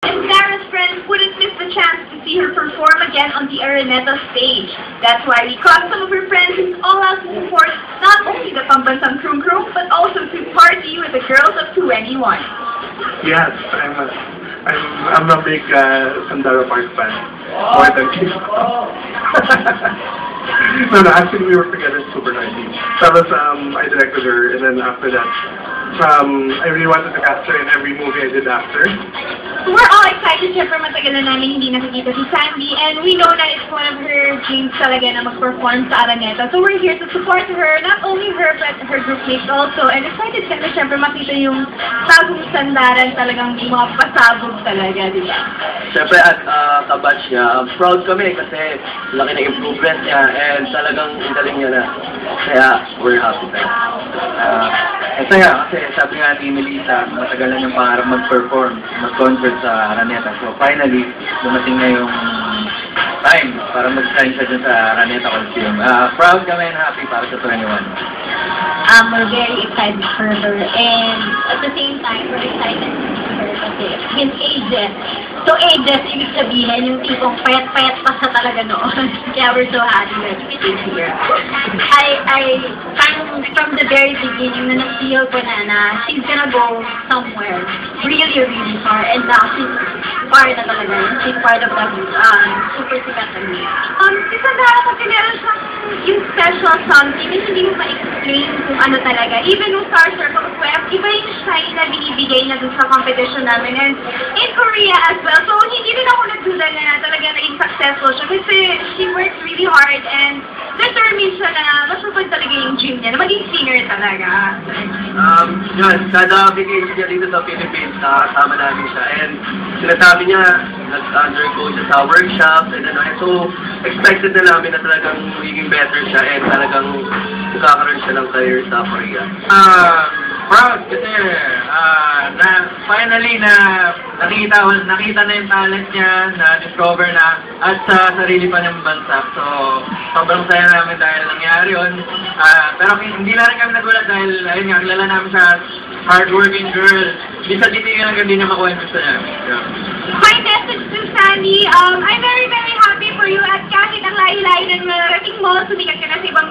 And Sarah's friends wouldn't miss the chance to see her perform again on the Araneta stage. That's why we caught some of her friends who's all out to support not only the Pambansang Krum Krum, but also to party with the girls of 2NE1. Yes, I'm a big Sandara Park fan. More than No, actually we worked together in Super 90. That was, I directed her, and then after that, I really wanted to cast her in every movie I did after. We're all excited siya, pero matagal na namin hindi nakikita si Sandy, and we know that it's one of her dreams talaga na mag-perform sa Araneta. So we're here to support her, not only her, but her group mates also. And excited kami siyempre makita yung bagong sandaran talagang mga pasabog talaga, di ba? Siyempre at kabatch niya, proud kami kasi laki na improvement niya and talagang galing niya na. Kaya we're happy tayo. Ito nga, kasi sabi nga ni Melissa, matagal na niyang pangarap mag-perform, mag-concert sa Araneta. So finally, dumating na yung time para mag-sign siya dun sa Araneta Coliseum. Proud kami and happy para sa 2NE1. We're very excited for her, and at the same time, we're excited for her kasi it's been ages. So ages, ibig sabihin, yung tipong payat-payat pa sa talaga noon. Kaya we're so happy that she's here. From the very beginning, na nag-feel ko na she's gonna go somewhere really, really far, and now she's part na talaga. She's part of the super sikat na niya. Si Sandara kasi meron siyang yung special something na hindi mo ma-explain kung ano talaga. Even yung Star Circle of Web, iba yung shine na binibigay na dun sa competition namin. And in Korea as well. So, hindi rin ako nagduda na talaga naging successful siya. Kasi she works really hard and determined siya na masupad talaga yung dream niya, na maging singer talaga. Yun, kada vacation niya dito sa Philippines, nakakasama namin siya. And sinasabi niya, nag-undergo siya sa workshop, and so expected na namin na talagang magiging better siya and talagang magkakaroon siya ng career sa Korea. Proud kasi finally nakita na yung talent niya, na-discover na at sa sarili pa ng bansa. So, sobrang saya namin dahil nangyari yun. Pero hindi na rin kami nagulat dahil ayun nga, kilala namin sa hardworking girl. Hindi sa titigan hanggang di niya makuha yung gusto niya. Yeah. My message to Sandy, I'm very, very happy for you at kahit ang lahi-lahi ng narating mo, sumikat ka na sa ibang